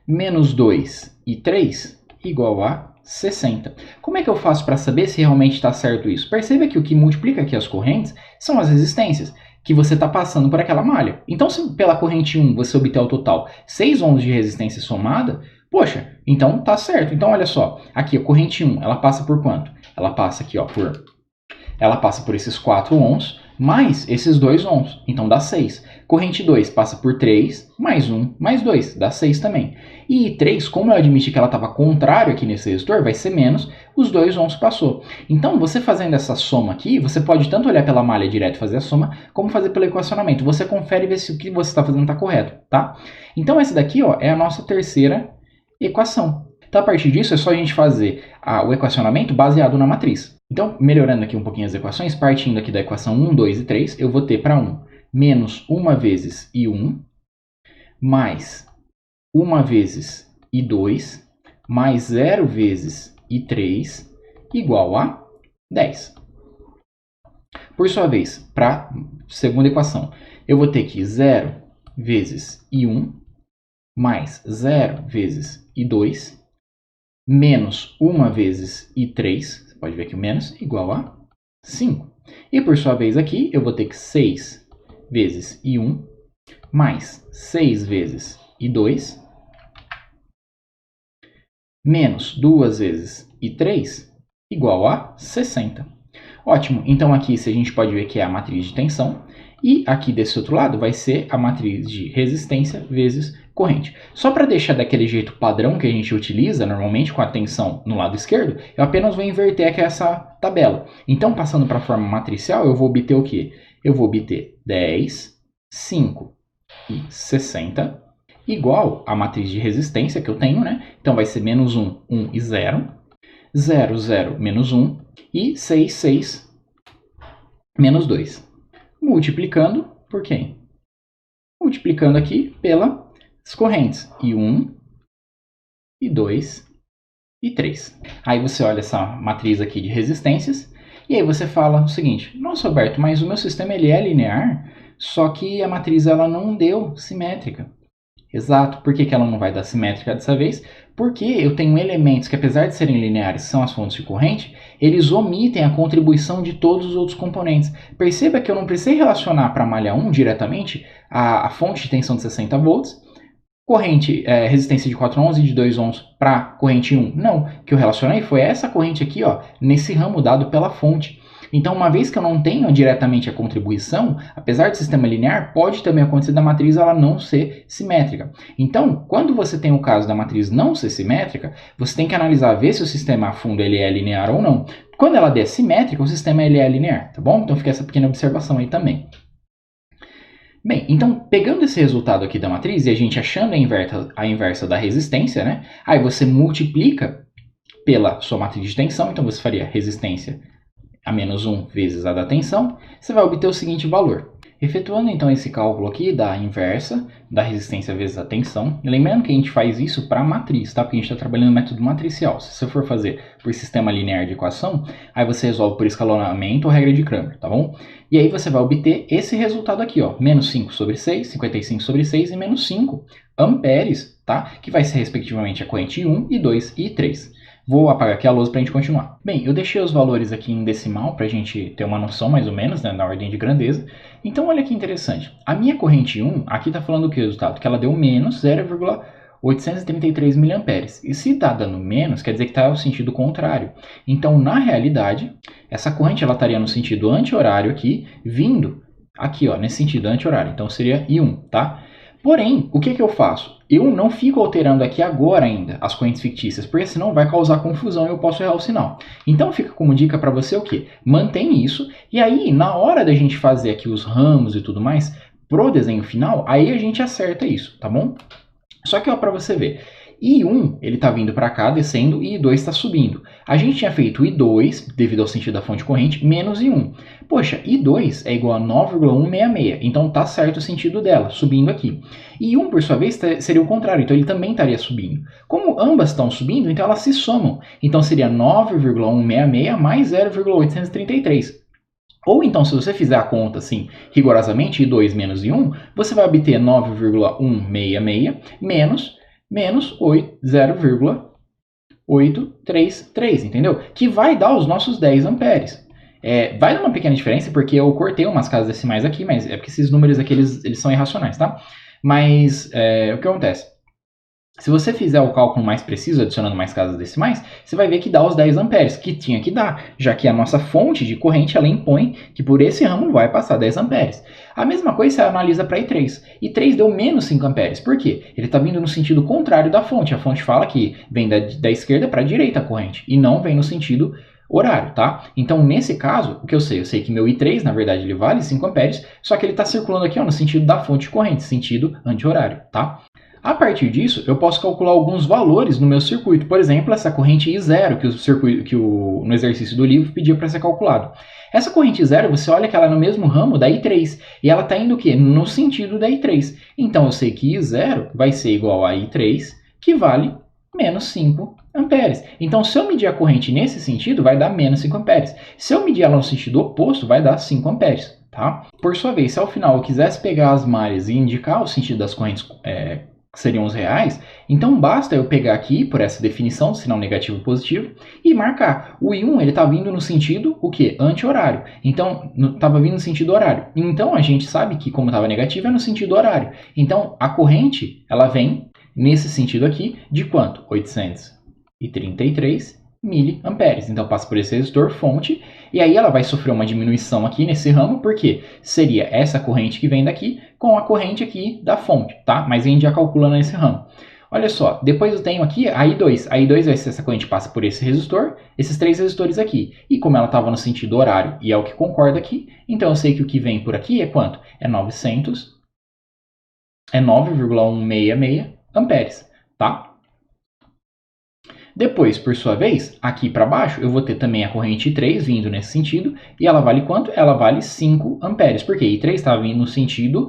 menos 2 e 3 igual a 60. Como é que eu faço para saber se realmente está certo isso? Perceba que o que multiplica aqui as correntes são as resistências que você está passando por aquela malha. Então, se pela corrente 1 você obter o total 6 ohms de resistência somada, poxa, então tá certo. Então, olha só, aqui a corrente 1, ela passa por quanto? Ela passa aqui, ó, ela passa por esses 4 ohms, mais esses 2 ohms, então dá 6. Corrente 2 passa por 3, mais 1, mais 2, dá 6 também. E 3, como eu admiti que ela estava contrário aqui nesse resistor, vai ser menos, os 2 ohms passou. Então, você fazendo essa soma aqui, você pode tanto olhar pela malha direto e fazer a soma, como fazer pelo equacionamento. Você confere e vê se o que você está fazendo está correto, tá? Então, essa daqui, ó, é a nossa terceira equação. Então, a partir disso, é só a gente fazer o equacionamento baseado na matriz. Então, melhorando aqui um pouquinho as equações, partindo aqui da equação 1, 2 e 3, eu vou ter para 1 menos 1 vezes I1, mais 1 vezes I2, mais 0 vezes I3, igual a 10. Por sua vez, para a segunda equação, eu vou ter que 0 vezes I1, mais 0 vezes I2, menos 1 vezes I3, você pode ver aqui o menos, igual a 5. E por sua vez aqui, eu vou ter que 6 vezes I1 mais 6 vezes I2 menos 2 vezes I3 igual a 60. Ótimo, então aqui a gente pode ver que é a matriz de tensão, e aqui desse outro lado vai ser a matriz de resistência vezes corrente. Só para deixar daquele jeito padrão que a gente utiliza normalmente com a tensão no lado esquerdo, eu apenas vou inverter aqui essa tabela. Então, passando para a forma matricial, eu vou obter o quê? Eu vou obter 10, 5 e 60 igual à matriz de resistência que eu tenho, né? Então vai ser menos 1, 1 e 0, 0, 0, menos 1 e 6, 6, menos 2. Multiplicando por quem? Multiplicando aqui pelas correntes I1, I2 e 3. Aí você olha essa matriz aqui de resistências e aí você fala o seguinte: nossa, Alberto, mas o meu sistema ele é linear, só que a matriz ela não deu simétrica. Exato. Por que ela não vai dar simétrica dessa vez? Porque eu tenho elementos que, apesar de serem lineares, são as fontes de corrente, eles omitem a contribuição de todos os outros componentes. Perceba que eu não precisei relacionar para a malha 1 diretamente a fonte de tensão de 60 volts, corrente, resistência de 4 ohms e de 2 ohms para corrente 1. Não, o que eu relacionei foi essa corrente aqui, ó, nesse ramo dado pela fonte. Então, uma vez que eu não tenho diretamente a contribuição, apesar do sistema linear, pode também acontecer da matriz ela não ser simétrica. Então, quando você tem o caso da matriz não ser simétrica, você tem que analisar, ver se o sistema a fundo ele é linear ou não. Quando ela der simétrica, o sistema ele é linear, tá bom? Então, fica essa pequena observação aí também. Bem, então, pegando esse resultado aqui da matriz e a gente achando a inversa da resistência, né? Aí você multiplica pela sua matriz de tensão, então você faria resistência a menos 1 vezes a da tensão, você vai obter o seguinte valor. Efetuando então esse cálculo aqui da inversa da resistência vezes a tensão, lembrando que a gente faz isso para a matriz, tá? Porque a gente está trabalhando no método matricial. Se você for fazer por sistema linear de equação, aí você resolve por escalonamento ou regra de Cramer, tá bom? E aí você vai obter esse resultado aqui, ó, menos 5 sobre 6, 55 sobre 6 e menos 5 amperes, tá? Que vai ser respectivamente a corrente I1, I2 e I3. Vou apagar aqui a lousa para a gente continuar. Bem, eu deixei os valores aqui em decimal para a gente ter uma noção mais ou menos, né, na ordem de grandeza. Então, olha que interessante. A minha corrente 1, aqui está falando o que o resultado? Que ela deu menos 0,833 mA. E se está dando menos, quer dizer que está no sentido contrário. Então, na realidade, essa corrente ela estaria no sentido anti-horário aqui, vindo aqui, ó, nesse sentido anti-horário. Então, seria I1, tá? Porém, o que eu faço? Eu não fico alterando aqui agora ainda as correntes fictícias, porque senão vai causar confusão e eu posso errar o sinal. Então fica como dica para você o quê? Mantém isso, e aí na hora da gente fazer aqui os ramos e tudo mais, pro desenho final, aí a gente acerta isso, tá bom? Só que ó, para você ver, I1 ele está vindo para cá, descendo, e I2 está subindo. A gente tinha feito I2, devido ao sentido da fonte corrente, menos I1. Poxa, I2 é igual a 9,166, então tá certo o sentido dela, subindo aqui. I1, por sua vez, seria o contrário, então ele também estaria subindo. Como ambas estão subindo, então elas se somam. Então seria 9,166 mais 0,833. Ou então, se você fizer a conta assim, rigorosamente, I2 menos I1, você vai obter 9,166 menos 0,833, entendeu? Que vai dar os nossos 10 amperes. Vai dar uma pequena diferença, porque eu cortei umas casas decimais aqui, mas é porque esses números aqui, eles são irracionais, tá? Mas, o que acontece? Se você fizer o cálculo mais preciso, adicionando mais casas decimais, você vai ver que dá os 10 amperes, que tinha que dar, já que a nossa fonte de corrente, ela impõe que por esse ramo vai passar 10 amperes. A mesma coisa você analisa para I3. I3 deu menos 5 amperes. Por quê? Ele está vindo no sentido contrário da fonte. A fonte fala que vem da esquerda para a direita a corrente, e não vem no sentido horário, tá? Então, nesse caso, o que eu sei? Eu sei que meu I3, na verdade, ele vale 5 amperes, só que ele está circulando aqui ó, no sentido da fonte de corrente, sentido anti-horário, tá? A partir disso, eu posso calcular alguns valores no meu circuito. Por exemplo, essa corrente I0 no exercício do livro pedia para ser calculado. Essa corrente I0, você olha que ela é no mesmo ramo da I3. E ela está indo o quê? No sentido da I3. Então, eu sei que I0 vai ser igual a I3, que vale menos 5 amperes. Então, se eu medir a corrente nesse sentido, vai dar menos 5 amperes. Se eu medir ela no sentido oposto, vai dar 5 amperes. Tá? Por sua vez, se ao final eu quisesse pegar as malhas e indicar o sentido das correntes que seriam os reais, então basta eu pegar aqui, por essa definição, sinal negativo e positivo, e marcar. O I1 ele está vindo no sentido, o quê? Anti-horário. Então, estava vindo no sentido horário. Então, a gente sabe que, como estava negativo, é no sentido horário. Então, a corrente, ela vem nesse sentido aqui, de quanto? 833 miliamperes. Então, passa por esse resistor fonte, e aí ela vai sofrer uma diminuição aqui nesse ramo, porque seria essa corrente que vem daqui com a corrente aqui da fonte, tá? Mas a gente já calcula nesse ramo. Olha só, depois eu tenho aqui a I2. A I2 vai ser essa corrente que passa por esse resistor, esses 3 resistores aqui. E como ela estava no sentido horário e é o que concorda aqui, então eu sei que o que vem por aqui é quanto? É 9,166 amperes, tá? Depois, por sua vez, aqui para baixo, eu vou ter também a corrente I3 vindo nesse sentido, e ela vale quanto? Ela vale 5 amperes, porque I3 estava vindo no sentido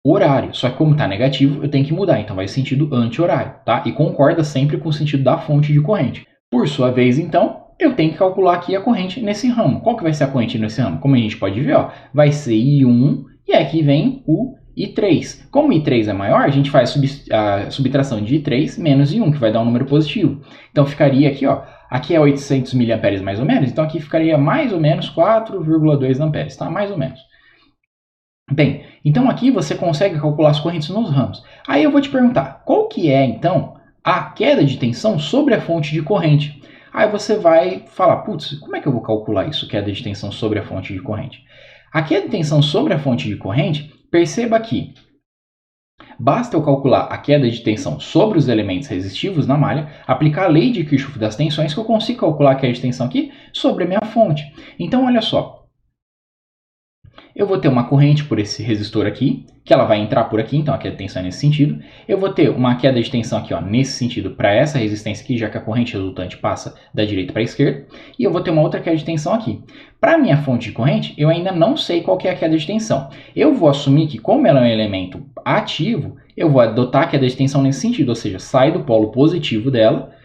horário, só que como está negativo, eu tenho que mudar, então vai sentido anti-horário, tá? E concorda sempre com o sentido da fonte de corrente. Por sua vez, então, eu tenho que calcular aqui a corrente nesse ramo. Qual que vai ser a corrente nesse ramo? Como a gente pode ver, ó, vai ser I1, e aqui vem o I3. Como I3 é maior, a gente faz a subtração de I3 menos I1, que vai dar um número positivo. Então ficaria aqui, ó, aqui é 800 mA mais ou menos, então aqui ficaria mais ou menos 4,2 amperes, tá? Mais ou menos. Bem, então aqui você consegue calcular as correntes nos ramos. Aí eu vou te perguntar, qual que é então a queda de tensão sobre a fonte de corrente? Aí você vai falar, putz, como é que eu vou calcular isso, queda de tensão sobre a fonte de corrente? A queda de tensão sobre a fonte de corrente, perceba que basta eu calcular a queda de tensão sobre os elementos resistivos na malha, aplicar a lei de Kirchhoff das tensões, que eu consigo calcular a queda de tensão aqui sobre a minha fonte. Então, olha só, eu vou ter uma corrente por esse resistor aqui, que ela vai entrar por aqui, então a queda de tensão é nesse sentido. Eu vou ter uma queda de tensão aqui, ó, nesse sentido, para essa resistência aqui, já que a corrente resultante passa da direita para a esquerda. E eu vou ter uma outra queda de tensão aqui. Para a minha fonte de corrente, eu ainda não sei qual que é a queda de tensão. Eu vou assumir que, como ela é um elemento ativo, eu vou adotar a queda de tensão nesse sentido, ou seja, sai do polo positivo dela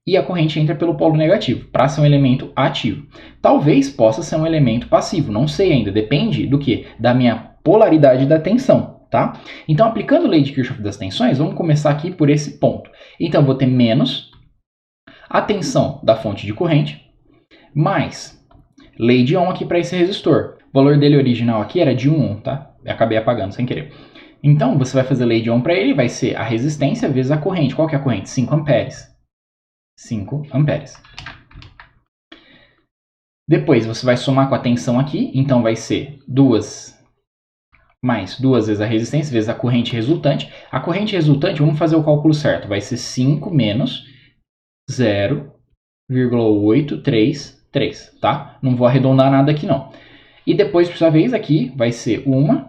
e a corrente entra pelo polo negativo, para ser um elemento ativo. Talvez possa ser um elemento passivo, não sei ainda, depende do que? Da minha polaridade da tensão, tá? Então, aplicando a lei de Kirchhoff das tensões, vamos começar aqui por esse ponto. Então, eu vou ter menos a tensão da fonte de corrente, mais lei de Ohm aqui para esse resistor. O valor dele original aqui era de 1 ohm, tá? Eu acabei apagando sem querer. Então, você vai fazer lei de Ohm para ele, vai ser a resistência vezes a corrente. Qual que é a corrente? 5 amperes. 5 amperes. Depois você vai somar com a tensão aqui, então vai ser 2 mais 2 vezes a resistência, vezes a corrente resultante. A corrente resultante, vamos fazer o cálculo certo, vai ser 5 menos 0,833, tá? Não vou arredondar nada aqui não. E depois, por sua vez, aqui vai ser 1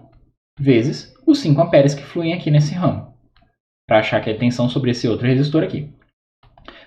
vezes os 5 amperes que fluem aqui nesse ramo, para achar que é a tensão sobre esse outro resistor aqui.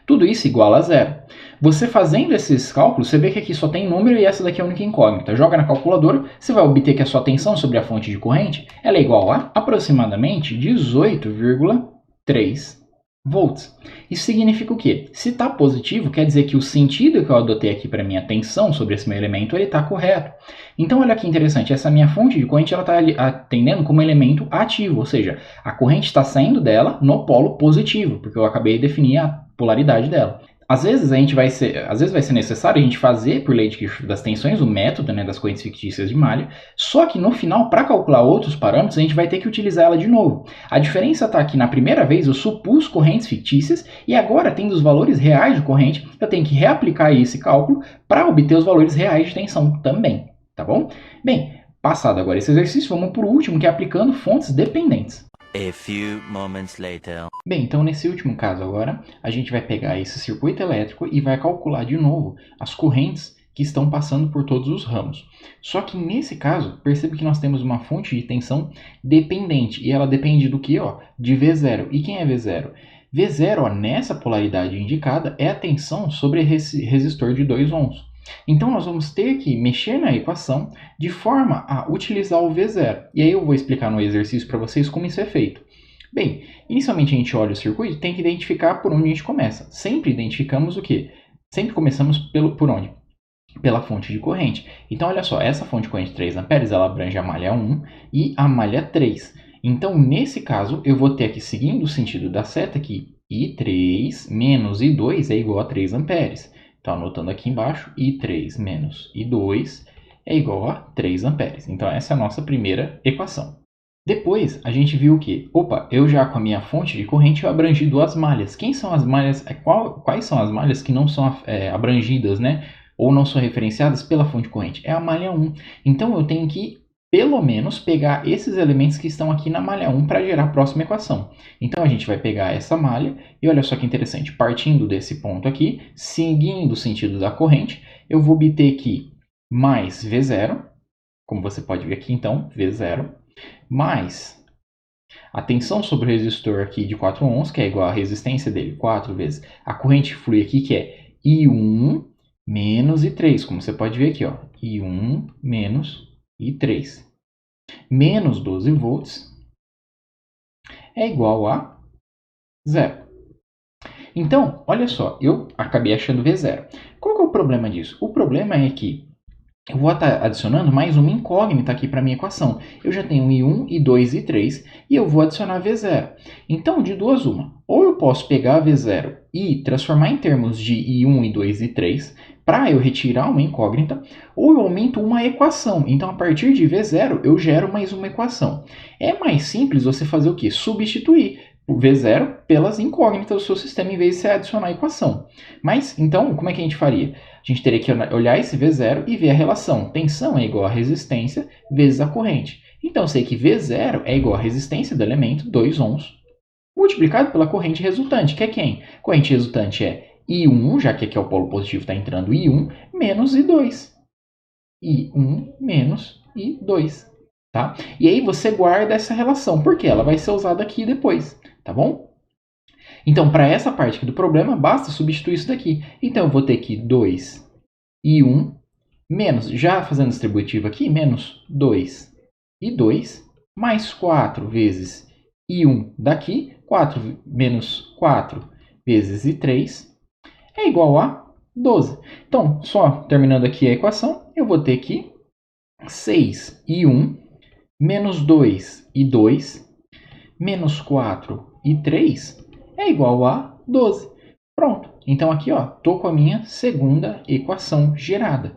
Tudo isso igual a zero. Você fazendo esses cálculos, você vê que aqui só tem número e essa daqui é a única incógnita. Joga na calculadora, você vai obter que a sua tensão sobre a fonte de corrente ela é igual a aproximadamente 18,3 volts. Isso significa o quê? Se está positivo, quer dizer que o sentido que eu adotei aqui para minha tensão sobre esse meu elemento está correto. Então, olha que interessante, essa minha fonte de corrente está atendendo como elemento ativo, ou seja, a corrente está saindo dela no polo positivo, porque eu acabei de definir a polaridade dela. Às vezes vai ser necessário a gente fazer, por lei de Kirchhoff das tensões, o método, né, das correntes fictícias de malha, só que no final, para calcular outros parâmetros, a gente vai ter que utilizar ela de novo. A diferença está aqui, na primeira vez eu supus correntes fictícias, e agora, tendo os valores reais de corrente, eu tenho que reaplicar esse cálculo para obter os valores reais de tensão também, tá bom? Bem, passado agora esse exercício, vamos para o último, que é aplicando fontes dependentes. A few moments later. Bem, então nesse último caso agora, a gente vai pegar esse circuito elétrico e vai calcular de novo as correntes que estão passando por todos os ramos. Só que nesse caso, perceba que nós temos uma fonte de tensão dependente, e ela depende do que? De V0. E quem é V0? V0, nessa polaridade indicada, é a tensão sobre esse resistor de 2 ohms. Então, nós vamos ter que mexer na equação de forma a utilizar o V0. E aí eu vou explicar no exercício para vocês como isso é feito. Bem, inicialmente a gente olha o circuito e tem que identificar por onde a gente começa. Sempre identificamos o quê? Sempre começamos por onde? Pela fonte de corrente. Então, olha só, essa fonte de corrente 3 amperes, ela abrange a malha 1 e a malha 3. Então, nesse caso, eu vou ter aqui, seguindo o sentido da seta, que I3 menos I2 é igual a 3 amperes. Então, anotando aqui embaixo, I3 menos I2 é igual a 3 amperes. Então, essa é a nossa primeira equação. Depois, a gente viu que, eu já com a minha fonte de corrente eu abrangi duas malhas. Quem são as malhas, quais são as malhas que não são abrangidas, né? Ou não são referenciadas pela fonte de corrente? É a malha 1. Então, eu tenho que, pelo menos, pegar esses elementos que estão aqui na malha 1 para gerar a próxima equação. Então, a gente vai pegar essa malha, e olha só que interessante, partindo desse ponto aqui, seguindo o sentido da corrente, eu vou obter aqui mais V0, como você pode ver aqui, então, V0, mais a tensão sobre o resistor aqui de 4 ohms, que é igual à resistência dele, 4 vezes a corrente flui aqui, que é I1 menos I3, como você pode ver aqui, ó, I1 menos I3, menos 12 volts, é igual a 0. Então, olha só, eu acabei achando V0. Qual que é o problema disso? O problema é que eu vou estar adicionando mais uma incógnita aqui para a minha equação. Eu já tenho I1, I2 e I3 e eu vou adicionar V0. Então, de duas uma. Ou eu posso pegar V0 e transformar em termos de I1, I2 e I3 para eu retirar uma incógnita, ou eu aumento uma equação. Então, a partir de V0, eu gero mais uma equação. É mais simples você fazer o quê? Substituir o V0 pelas incógnitas do seu sistema em vez de você adicionar a equação. Mas, então, como é que a gente faria? A gente teria que olhar esse V0 e ver a relação. Tensão é igual a resistência vezes a corrente. Então, eu sei que V0 é igual a resistência do elemento, 2 ohms, multiplicado pela corrente resultante, que é quem? A corrente resultante é I1, já que aqui é o polo positivo, está entrando I1, menos I2. I1 menos I2. Tá? E aí você guarda essa relação, porque ela vai ser usada aqui depois, tá bom? Então, para essa parte aqui do problema, basta substituir isso daqui. Então, eu vou ter aqui 2 e 1 menos, já fazendo distributivo aqui, menos 2 e 2, mais 4 vezes I1 daqui, 4 menos 4 vezes I3, é igual a 12. Então, só terminando aqui a equação, eu vou ter aqui 6 e 1 menos 2 e 2, menos 4 e 3 é igual a 12. Pronto. Então aqui, ó, tô com a minha segunda equação gerada.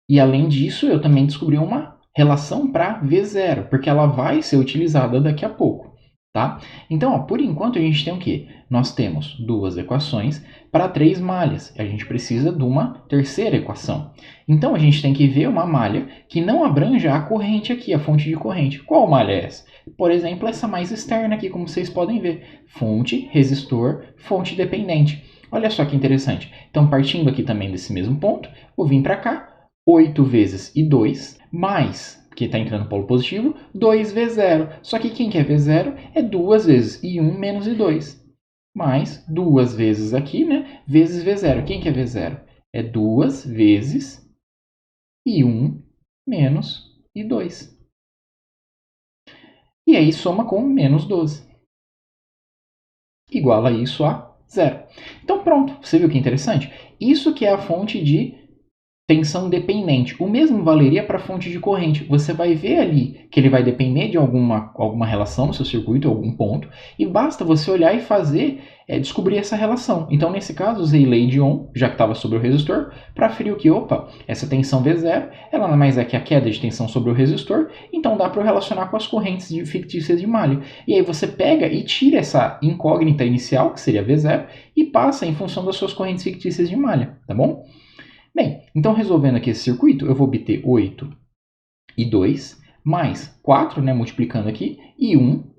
E além disso, eu também descobri uma relação para V0, porque ela vai ser utilizada daqui a pouco, tá? Então, ó, por enquanto a gente tem o quê? Nós temos duas equações para 3 malhas. A gente precisa de uma terceira equação. Então a gente tem que ver uma malha que não abranja a corrente aqui, a fonte de corrente. Qual malha é essa? Por exemplo, essa mais externa aqui, como vocês podem ver. Fonte, resistor, fonte dependente. Olha só que interessante. Então, partindo aqui também desse mesmo ponto, vou vir para cá. 8 vezes I2, mais, que está entrando no polo positivo, 2V0. Só que quem que é V0? É 2 vezes I1 menos I2. Mais 2 vezes aqui, né? Vezes V0. Quem que é V0? É 2 vezes I1 menos I2. E aí soma com menos 12. Igual a isso a 0. Então pronto, você viu que interessante? Isso que é a fonte de tensão dependente. O mesmo valeria para a fonte de corrente. Você vai ver ali que ele vai depender de alguma relação no seu circuito, algum ponto, e basta você olhar e fazer, descobrir essa relação. Então, nesse caso, usei lei de Ohm, já que estava sobre o resistor, para aferir o que, essa tensão V0, ela nada mais é que a queda de tensão sobre o resistor, então dá para eu relacionar com as correntes fictícias de malha. E aí você pega e tira essa incógnita inicial, que seria V0, e passa em função das suas correntes fictícias de malha, tá bom? Bem, então resolvendo aqui esse circuito, eu vou obter 8 e 2, mais 4, né, multiplicando aqui, e 1,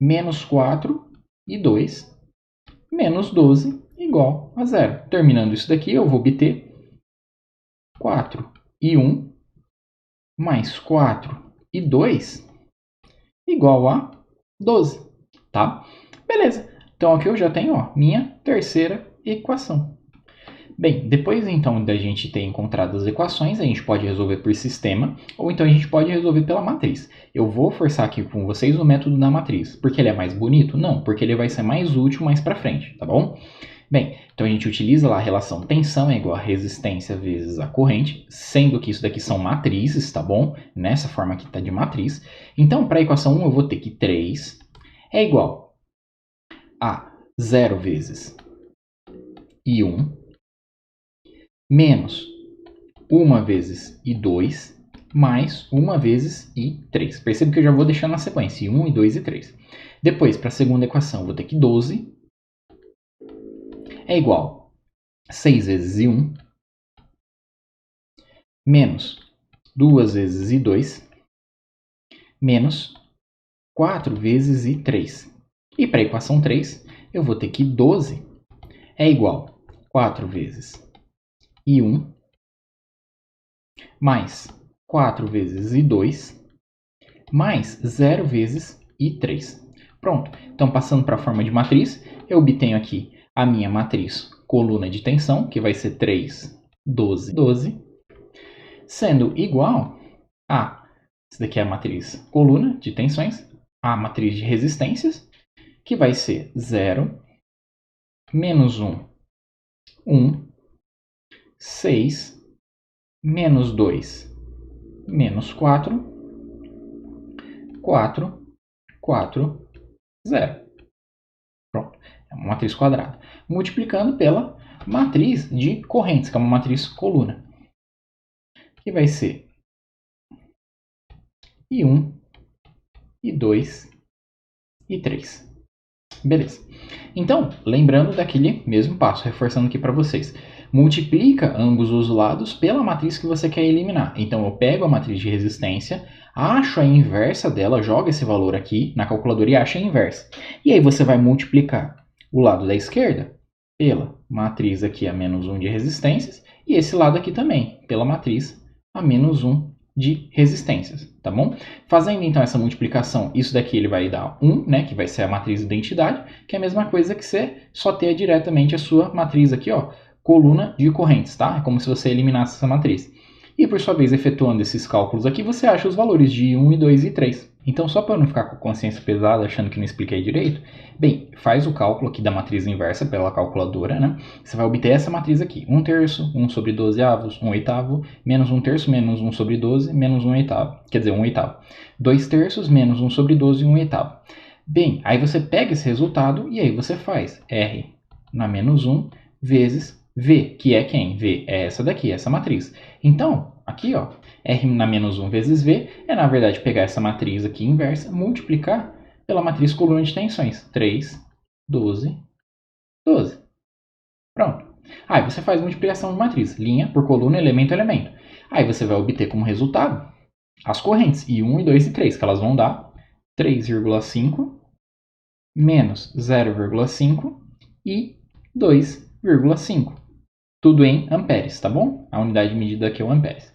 menos 4 e 2, menos 12, igual a 0. Terminando isso daqui, eu vou obter 4 e 1, mais 4 e 2, igual a 12, tá? Beleza, então aqui eu já tenho, minha terceira equação. Bem, depois então da gente ter encontrado as equações, a gente pode resolver por sistema, ou então a gente pode resolver pela matriz. Eu vou forçar aqui com vocês o método da matriz. Porque ele é mais bonito? Não, porque ele vai ser mais útil mais para frente, tá bom? Bem, então a gente utiliza lá a relação tensão é igual a resistência vezes a corrente, sendo que isso daqui são matrizes, tá bom? Nessa forma aqui tá de matriz. Então, para a equação 1, eu vou ter que 3 é igual a 0 vezes I1 menos 1 vezes I2 mais 1 vezes I3. Perceba que eu já vou deixando na sequência, I1, I2 e 3. Depois, para a segunda equação, eu vou ter que 12 é igual a 6 vezes I1 menos 2 vezes I2 menos 4 vezes I3. E para a equação 3, eu vou ter que 12 é igual a 4 vezes I1 mais 4 vezes I2 mais 0 vezes I3. Pronto. Então, passando para a forma de matriz, eu obtenho aqui a minha matriz coluna de tensão, que vai ser 3, 12, 12, sendo igual a, essa daqui é a matriz coluna de tensões, a matriz de resistências, que vai ser 0, menos 1, 1, 6, menos 2, menos 4, 4, 4, 0. Pronto, é uma matriz quadrada. Multiplicando pela matriz de correntes, que é uma matriz coluna, que vai ser I1, I2 e 3. Beleza. Então, lembrando daquele mesmo passo, reforçando aqui para vocês. Multiplica ambos os lados pela matriz que você quer eliminar. Então, eu pego a matriz de resistência, acho a inversa dela, jogo esse valor aqui na calculadora e acho a inversa. E aí você vai multiplicar o lado da esquerda pela matriz aqui a menos 1 de resistências e esse lado aqui também pela matriz a menos 1 de resistências, tá bom? Fazendo então essa multiplicação, isso daqui ele vai dar 1, né, que vai ser a matriz de identidade, que é a mesma coisa que você só ter diretamente a sua matriz aqui, ó, coluna de correntes, tá? É como se você eliminasse essa matriz. E por sua vez, efetuando esses cálculos aqui, você acha os valores de 1, e 2 e 3. Então, só para não ficar com a consciência pesada, achando que não expliquei direito, bem, faz o cálculo aqui da matriz inversa pela calculadora, né? Você vai obter essa matriz aqui, 1 terço, 1 sobre 12 avos, 1 oitavo, menos 1 terço, menos 1 sobre 12, menos 1 oitavo, quer dizer, 1 oitavo. 2 terços, menos 1 sobre 12 e 1 oitavo. Bem, aí você pega esse resultado e aí você faz R na menos 1 vezes V, que é quem? V é essa daqui, essa matriz. Então, aqui, ó, R na menos 1 vezes V é, na verdade, pegar essa matriz aqui inversa, multiplicar pela matriz coluna de tensões. 3, 12, 12. Pronto. Aí você faz multiplicação de matriz, linha por coluna, elemento, elemento. Aí você vai obter como resultado as correntes, I1, I2 e 3, que elas vão dar 3,5 menos 0,5 e 2,5. Tudo em amperes, tá bom? A unidade de medida aqui é o amperes.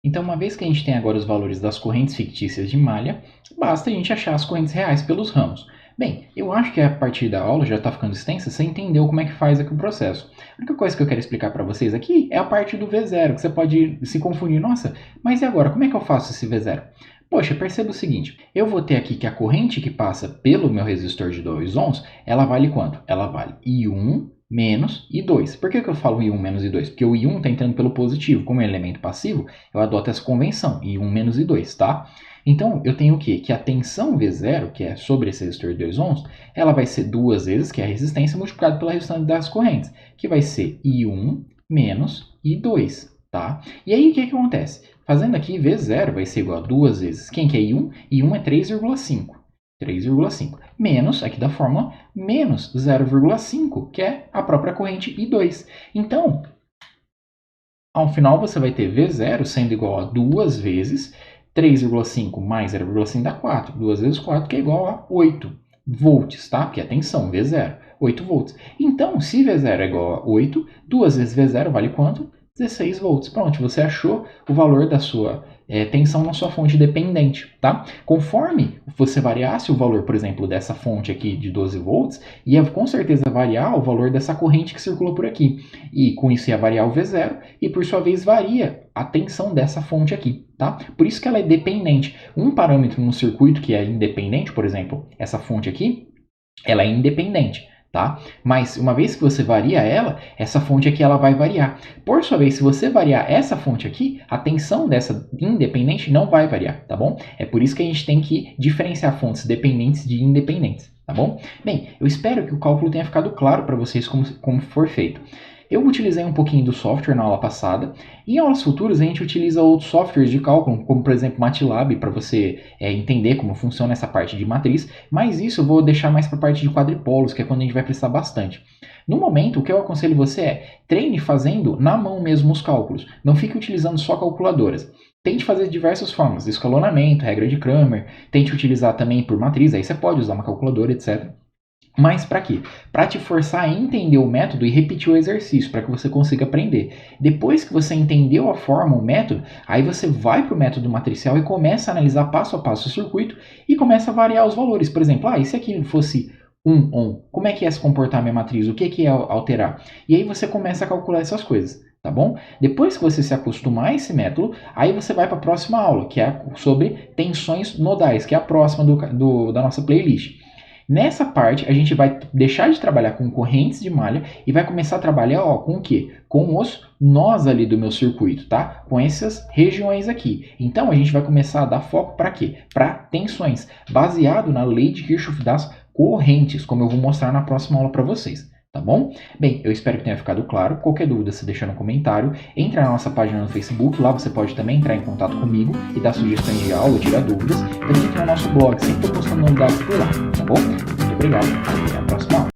Então, uma vez que a gente tem agora os valores das correntes fictícias de malha, basta a gente achar as correntes reais pelos ramos. Bem, eu acho que a partir da aula já está ficando extensa, você entendeu como é que faz aqui o processo. A única coisa que eu quero explicar para vocês aqui é a parte do V0, que você pode se confundir. Nossa, mas e agora? Como é que eu faço esse V0? Poxa, perceba o seguinte, eu vou ter aqui que a corrente que passa pelo meu resistor de 2 ohms, ela vale quanto? Ela vale I1 menos I2. Por que eu falo I1 menos I2? Porque o I1 está entrando pelo positivo. Como é elemento passivo, eu adoto essa convenção, I1 menos I2, tá? Então, eu tenho o quê? Que a tensão V0, que é sobre esse resistor de 2 ohms, ela vai ser 2 vezes, que é a resistência, multiplicada pela restante das correntes, que vai ser I1 menos I2, tá? E aí, o que acontece? Fazendo aqui, V0 vai ser igual a 2 vezes. Quem que é I1? I1 é 3,5. 3,5 menos, aqui da fórmula, menos 0,5, que é a própria corrente I2. Então, ao final você vai ter V0 sendo igual a 2 vezes 3,5 mais 0,5 dá 4. 2 vezes 4, que é igual a 8 volts, tá? Que é a tensão, V0, 8 volts. Então, se V0 é igual a 8, 2 vezes V0 vale quanto? 16 volts. Pronto, você achou o valor da sua tensão na sua fonte dependente, tá? Conforme você variasse o valor, por exemplo, dessa fonte aqui de 12 volts, ia com certeza variar o valor dessa corrente que circula por aqui. E com isso ia variar o V0 e, por sua vez, varia a tensão dessa fonte aqui, tá? Por isso que ela é dependente. Um parâmetro no circuito que é independente, por exemplo, essa fonte aqui, ela é independente. tá? Mas uma vez que você varia ela, essa fonte aqui ela vai variar. Por sua vez, se você variar essa fonte aqui, a tensão dessa independente não vai variar, tá bom? É por isso que a gente tem que diferenciar fontes dependentes de independentes, tá bom? Bem, eu espero que o cálculo tenha ficado claro para vocês como for feito. Eu utilizei um pouquinho do software na aula passada, e em aulas futuras a gente utiliza outros softwares de cálculo, como por exemplo MATLAB, para você entender como funciona essa parte de matriz, mas isso eu vou deixar mais para a parte de quadripolos, que é quando a gente vai precisar bastante. No momento, o que eu aconselho você é treine fazendo na mão mesmo os cálculos, não fique utilizando só calculadoras. Tente fazer de diversas formas, escalonamento, regra de Cramer, tente utilizar também por matriz, aí você pode usar uma calculadora, etc. Mas para quê? Para te forçar a entender o método e repetir o exercício, para que você consiga aprender. Depois que você entendeu a forma, o método, aí você vai para o método matricial e começa a analisar passo a passo o circuito e começa a variar os valores. Por exemplo, e se aqui fosse 1 ohm, como é que ia se comportar a minha matriz? O que ia alterar? E aí você começa a calcular essas coisas, tá bom? Depois que você se acostumar a esse método, aí você vai para a próxima aula, que é sobre tensões nodais, que é a próxima da nossa playlist. Nessa parte, a gente vai deixar de trabalhar com correntes de malha e vai começar a trabalhar com o quê? Com os nós ali do meu circuito, tá? Com essas regiões aqui. Então, a gente vai começar a dar foco para quê? Para tensões, baseado na lei de Kirchhoff das correntes, como eu vou mostrar na próxima aula para vocês. Tá bom? Bem, eu espero que tenha ficado claro. Qualquer dúvida, você deixa no comentário. Entra na nossa página no Facebook, lá você pode também entrar em contato comigo e dar sugestões de aula, tirar dúvidas. Também entra no nosso blog, sempre estou postando novidades por lá, tá bom? Muito obrigado, até a próxima aula.